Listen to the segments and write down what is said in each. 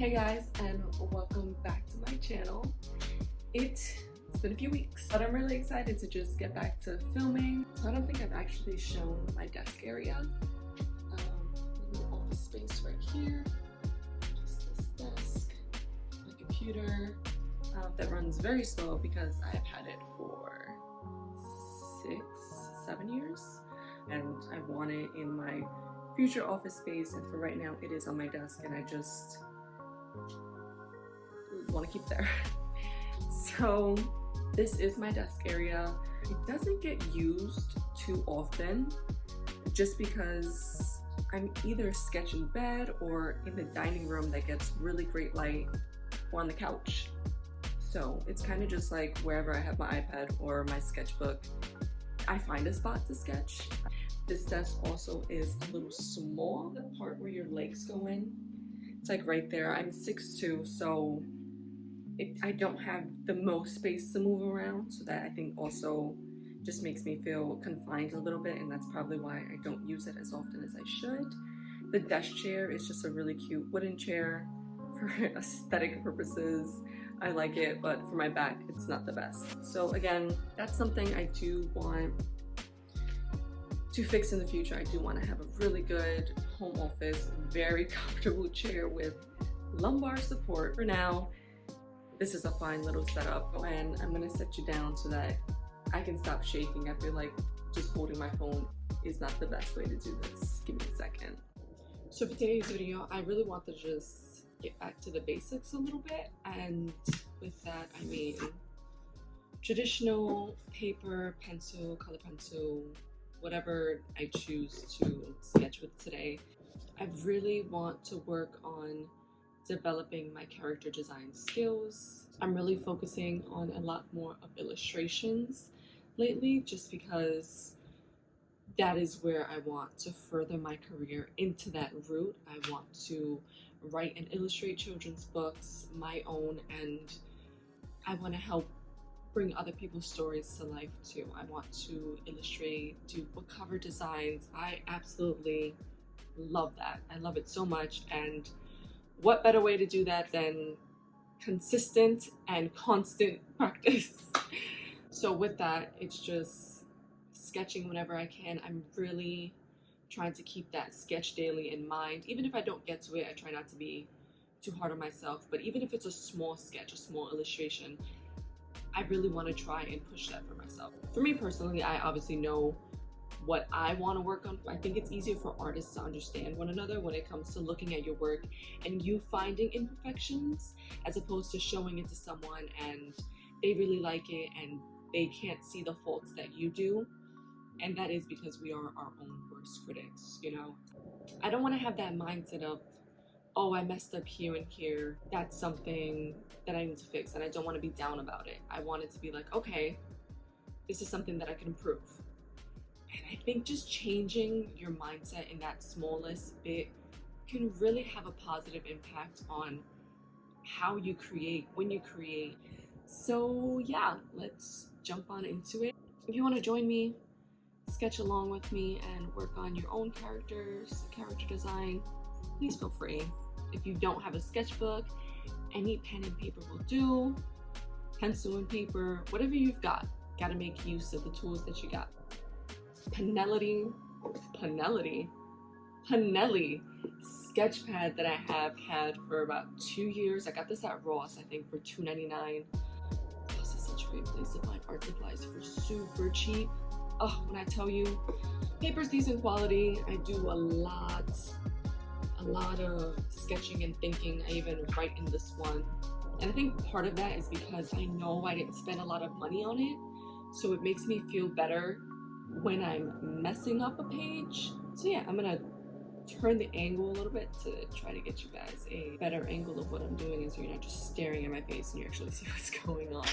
Hey guys, and welcome back to my channel. It's been a few weeks, but I'm really excited to just get back to filming. So I don't think I've actually shown my desk area. Little office space right here. Just this desk, my computer that runs very slow because I've had it for 6-7 years, and I want it in my future office space, and for right now it is on my desk and I just want to keep it there. So this is my desk area. It doesn't get used too often just because I'm either sketching in bed or in the dining room that gets really great light, or on the couch. So it's kind of just like wherever I have my iPad or my sketchbook, I find a spot to sketch. This desk also is a little small, the part where your legs go in. It's like right there. I'm 6'2", so I don't have the most space to move around, so that I think also just makes me feel confined a little bit, and that's probably why I don't use it as often as I should. The desk chair is just a really cute wooden chair for aesthetic purposes. I like it, but for my back, it's not the best. So again, that's something I do want to fix in the future. I do want to have a really good home office, very comfortable chair with lumbar support. For now, this is a fine little setup, and I'm gonna set you down so that I can stop shaking. I feel like just holding my phone is not the best way to do this. Give me a second. So for today's video, I really want to just get back to the basics a little bit, and with that I mean traditional paper, pencil, color pencil, whatever I choose to sketch with today. I really want to work on developing my character design skills. I'm really focusing on a lot more of illustrations lately, just because that is where I want to further my career into that route. I want to write and illustrate children's books, my own, and I want to help bring other people's stories to life too. I want to illustrate, do book cover designs. I absolutely love that. I love it so much, and what better way to do that than consistent and constant practice? So with that, it's just sketching whenever I can. I'm really trying to keep that sketch daily in mind. Even if I don't get to it, I try not to be too hard on myself, but even if it's a small sketch, a small illustration, I really want to try and push that for myself. For me personally, I obviously know what I want to work on. I think it's easier for artists to understand one another when it comes to looking at your work and you finding imperfections, as opposed to showing it to someone and they really like it and they can't see the faults that you do. And that is because we are our own worst critics, you know? I don't want to have that mindset of, oh, I messed up here and here. That's something that I need to fix, and I don't want to be down about it. I want it to be like, okay, this is something that I can improve. And I think just changing your mindset in that smallest bit can really have a positive impact on how you create, when you create. So yeah, let's jump on into it. If you want to join me, sketch along with me, and work on your own characters, character design, please feel free. If you don't have a sketchbook, any pen and paper will do. Pencil and paper, whatever you've got, gotta make use of the tools that you got. Pinelli sketch pad that I have had for about 2 years. I got this at Ross, I think, for $2.99. This is such a great place to find art supplies for super cheap. Oh, when I tell you, paper's decent quality. I do a lot of sketching and thinking. I even write in this one, and I think part of that is because I know I didn't spend a lot of money on it, so it makes me feel better when I'm messing up a page. So yeah, I'm gonna turn the angle a little bit to try to get you guys a better angle of what I'm doing, and so you're not just staring at my face and you actually see what's going on.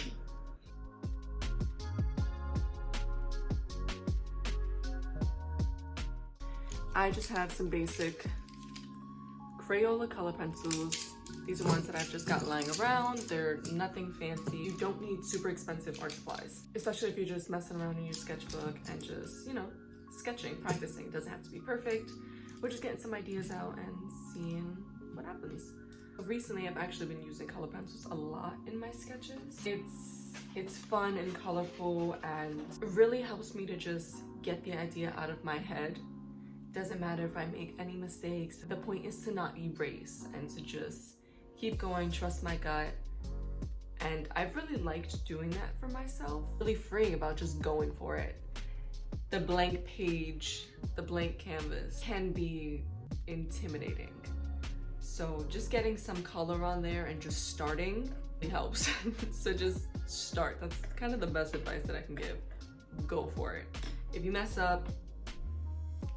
I just have some basic Crayola color pencils. These are ones that I've just got lying around. They're nothing fancy. You don't need super expensive art supplies, especially if you're just messing around in your sketchbook and just, you know, sketching, practicing. It doesn't have to be perfect. We're just getting some ideas out and seeing what happens. Recently, I've actually been using color pencils a lot in my sketches. It's fun and colorful, and it really helps me to just get the idea out of my head. Doesn't matter if I make any mistakes. The point is to not erase and to just keep going, trust my gut. And I've really liked doing that for myself. Really freeing about just going for it. The blank page, the blank canvas can be intimidating. So just getting some color on there and just starting really helps. So just start. That's kind of the best advice that I can give. Go for it. If you mess up,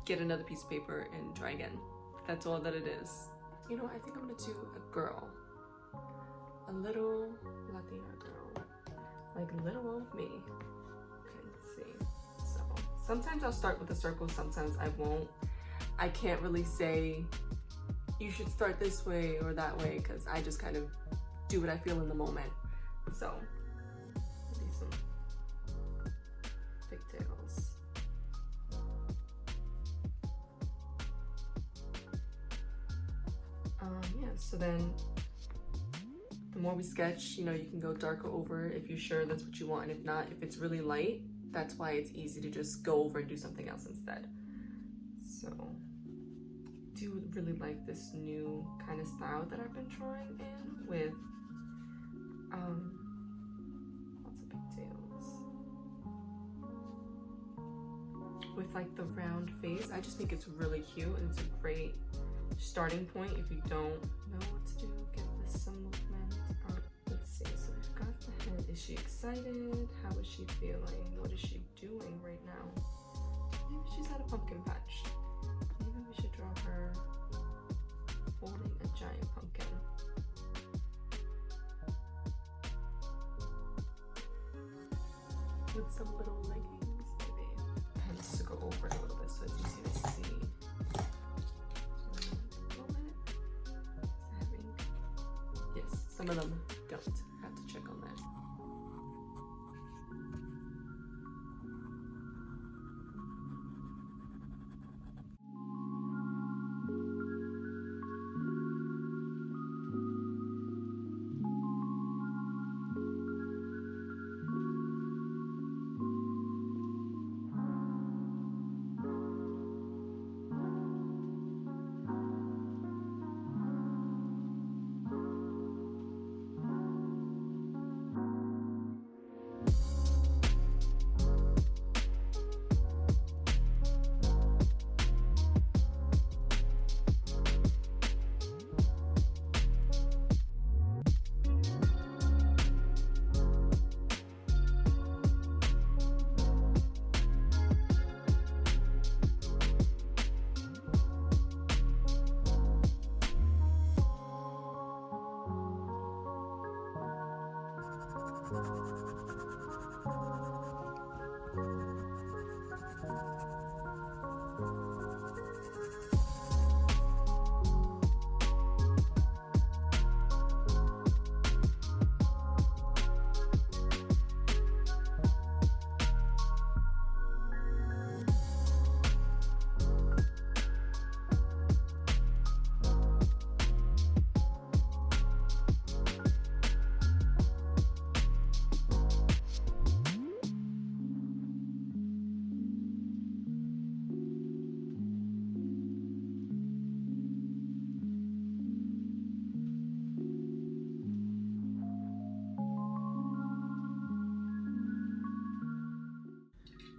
get another piece of paper and try again. That's all that it is. You know, I think I'm gonna do a girl. A little Latina girl. Like little old me. Okay, let's see. So sometimes I'll start with a circle, sometimes I won't. I can't really say you should start this way or that way because I just kind of do what I feel in the moment. So, do some pigtails. Yeah, so then the more we sketch, you know, you can go darker over if you're sure that's what you want, and if not, if it's really light, that's why it's easy to just go over and do something else instead. So, I do really like this new kind of style that I've been trying in with lots of pigtails. With like the round face, I just think it's really cute, and it's a great starting point if you don't know what to do. Give this some movement. Let's see, so we've got the head. Is she excited? How is she feeling? What is she doing right now? Maybe she's at a pumpkin patch. Maybe we should draw her holding a giant pumpkin. With some little leggings, maybe. I have to go over it a little bit so it's easy to see. Yes, some of them don't. Have to check on that.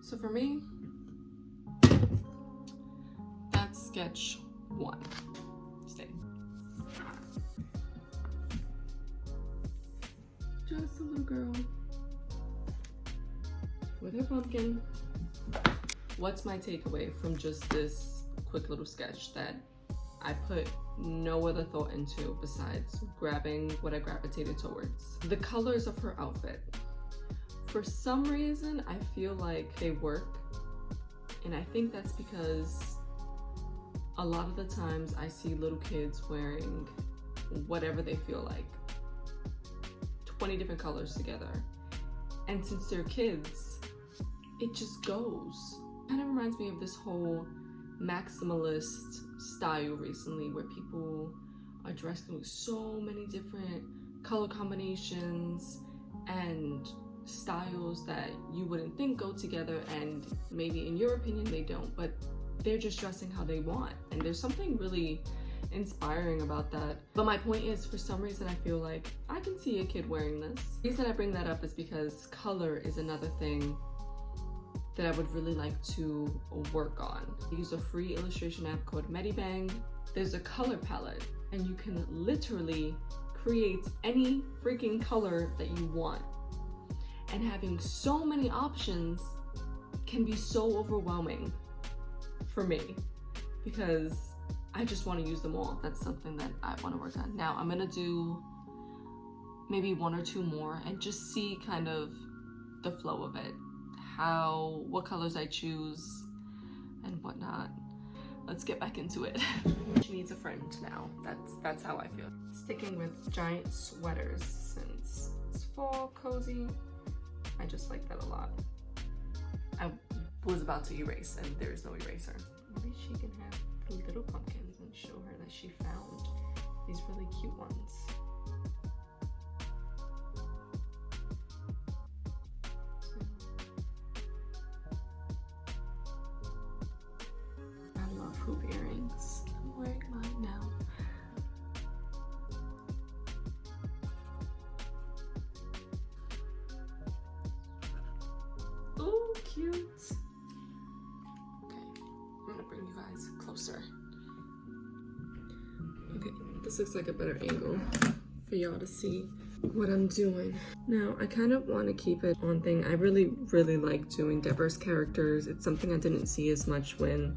So for me, that's sketch one. Stay. Just a little girl with her pumpkin. What's my takeaway from just this quick little sketch that I put no other thought into besides grabbing what I gravitated towards? The colors of her outfit. For some reason, I feel like they work, and I think that's because a lot of the times I see little kids wearing whatever they feel like, 20 different colors together, and since they're kids, it just goes. Kind of reminds me of this whole maximalist style recently, where people a dress with so many different color combinations and styles that you wouldn't think go together, and maybe in your opinion they don't, but they're just dressing how they want, and there's something really inspiring about that. But my point is, for some reason I feel like I can see a kid wearing this. The reason I bring that up is because color is another thing that I would really like to work on. I use a free illustration app called Medibang. There's a color palette and you can literally create any freaking color that you want. And having so many options can be so overwhelming for me because I just want to use them all. That's something that I want to work on. Now I'm gonna do maybe one or two more and just see kind of the flow of it, what colors I choose and whatnot. Let's get back into it. She needs a friend now. That's how I feel. Sticking with giant sweaters since it's fall, cozy. I just like that a lot. I was about to erase and there's no eraser. Maybe she can have the little pumpkins and show her that she found these really cute ones. I love hoop earrings. I'm wearing mine now. Oh, cute. Okay, I'm gonna bring you guys closer. Okay, this looks like a better angle for y'all to see what I'm doing. Now, I kind of want to keep it on thing. I really like doing diverse characters. It's something I didn't see as much when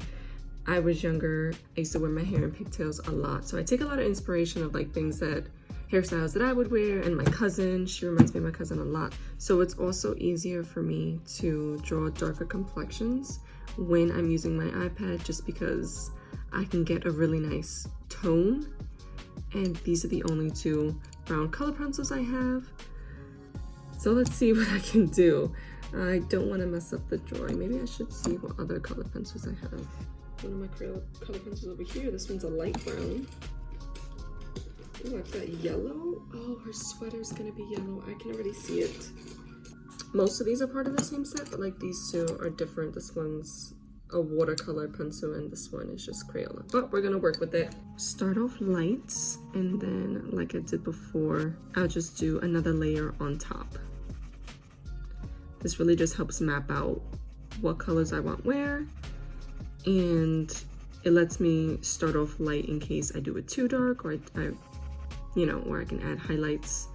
I was younger. I used to wear my hair in pigtails a lot. So I take a lot of inspiration of like things that hairstyles that I would wear, and my cousin, she reminds me of my cousin a lot. So it's also easier for me to draw darker complexions when I'm using my iPad, just because I can get a really nice tone. And these are the only two brown color pencils I have. So let's see what I can do. I don't want to mess up the drawing. Maybe I should see what other color pencils I have. One of my color pencils over here. This one's a light brown. Ooh, I've got yellow. Oh, her sweater's gonna be yellow. I can already see it. Most of these are part of the same set, but like these two are different. This one's a watercolor pencil and this one is just Crayola. But we're gonna work with it. Start off light, and then like I did before, I'll just do another layer on top. This really just helps map out what colors I want where, and it lets me start off light in case I do it too dark, or or I can add highlights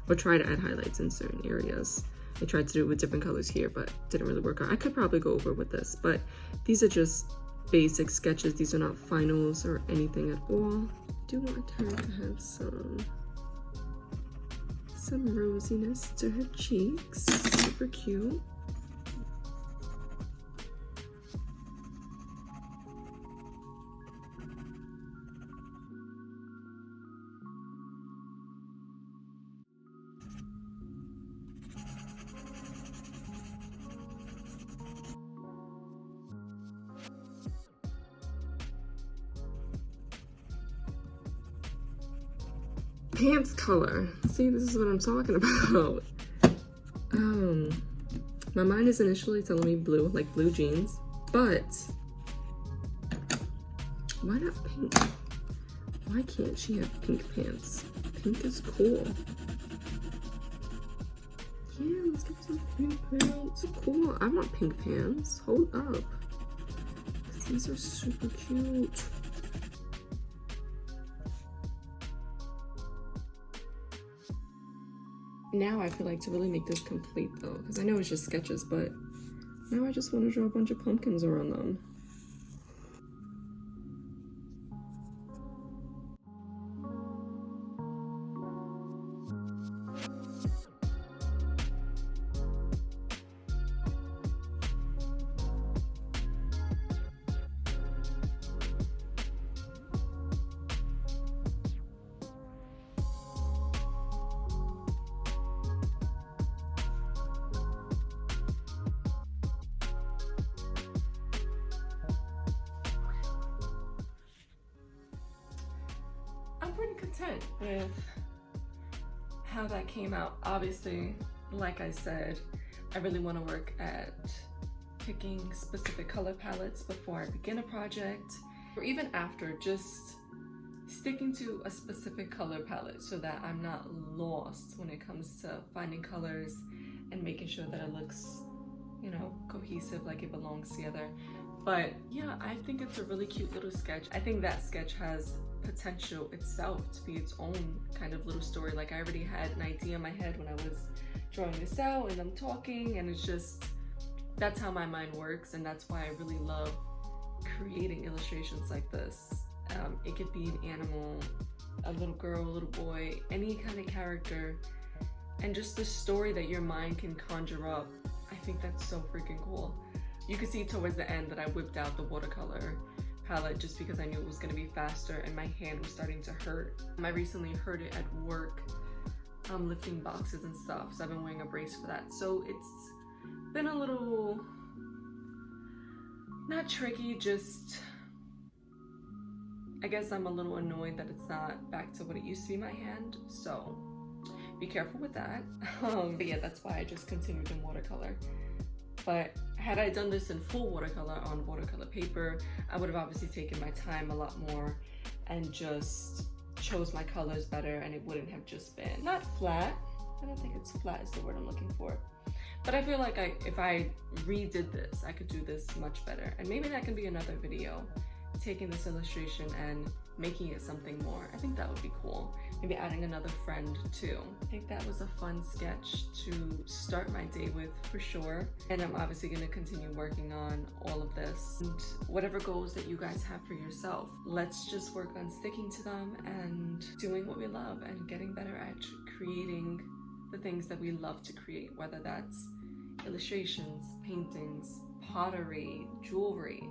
or try to add highlights in certain areas. I tried to do it with different colors here, but didn't really work out. I could probably go over with this, but these are just basic sketches. These are not finals or anything at all. I do want her to have some rosiness to her cheeks. Super cute. Pants color. See, this is what I'm talking about. My mind is initially telling me blue, like blue jeans, but why not pink? Why can't she have pink pants? Pink is cool. Yeah, let's get some pink pants. Cool. I want pink pants. Hold up. These are super cute. Now I feel like to really make this complete though, because I know it's just sketches, but now I just want to draw a bunch of pumpkins around them. pretty content with how that came out. Obviously, like I said, I really want to work at picking specific color palettes before I begin a project, or even after, just sticking to a specific color palette so that I'm not lost when it comes to finding colors and making sure that it looks, you know, cohesive, like it belongs together. But yeah, I think it's a really cute little sketch. I think that sketch has potential itself to be its own kind of little story. Like, I already had an idea in my head when I was drawing this out and I'm talking, and it's just, that's how my mind works, and that's why I really love creating illustrations like this. It could be an animal, a little girl, a little boy, any kind of character, and just the story that your mind can conjure up. I think that's so freaking cool. You can see towards the end that I whipped out the watercolor palette just because I knew it was going to be faster and my hand was starting to hurt. I recently hurt it at work, lifting boxes and stuff, so I've been wearing a brace for that. So it's been a little, not tricky, just, I guess I'm a little annoyed that it's not back to what it used to be my hand, so be careful with that. But yeah, that's why I just continued in watercolor. But had I done this in full watercolor on watercolor paper, I would have obviously taken my time a lot more and just chose my colors better, and it wouldn't have just been, not flat, I don't think it's flat is the word I'm looking for, but I feel like if I redid this, I could do this much better. And maybe that can be another video, taking this illustration and making it something more. I think that would be cool. Maybe adding another friend too. I think that was a fun sketch to start my day with for sure. And I'm obviously going to continue working on all of this. And whatever goals that you guys have for yourself, let's just work on sticking to them and doing what we love and getting better at creating the things that we love to create, whether that's illustrations, paintings, pottery, jewelry.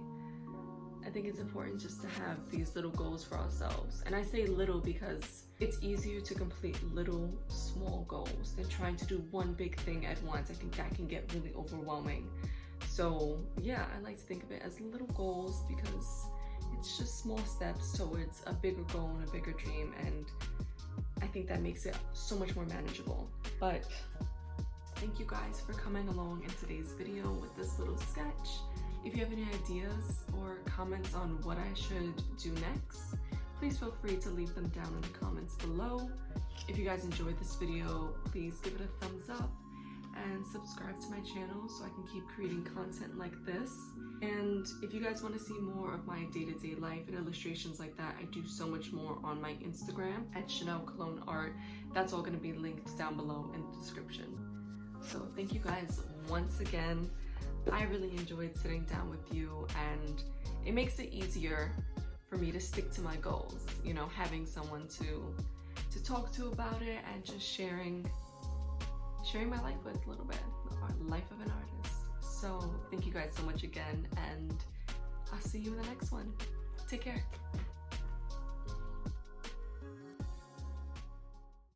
I think it's important just to have these little goals for ourselves. And I say little because it's easier to complete little, small goals than trying to do one big thing at once. I think that can get really overwhelming. So yeah, I like to think of it as little goals because it's just small steps towards a bigger goal and a bigger dream. And I think that makes it so much more manageable. But thank you guys for coming along in today's video with this little sketch. If you have any ideas or comments on what I should do next, please feel free to leave them down in the comments below. If you guys enjoyed this video, please give it a thumbs up and subscribe to my channel so I can keep creating content like this. And if you guys want to see more of my day-to-day life and illustrations like that, I do so much more on my Instagram at Chanel Cologne Art. That's all going to be linked down below in the description. So thank you guys once again. I really enjoyed sitting down with you, and it makes it easier for me to stick to my goals, you know, having someone to talk to about it and just sharing my life with a little bit, the life of an artist. So thank you guys so much again, and I'll see you in the next one. Take care.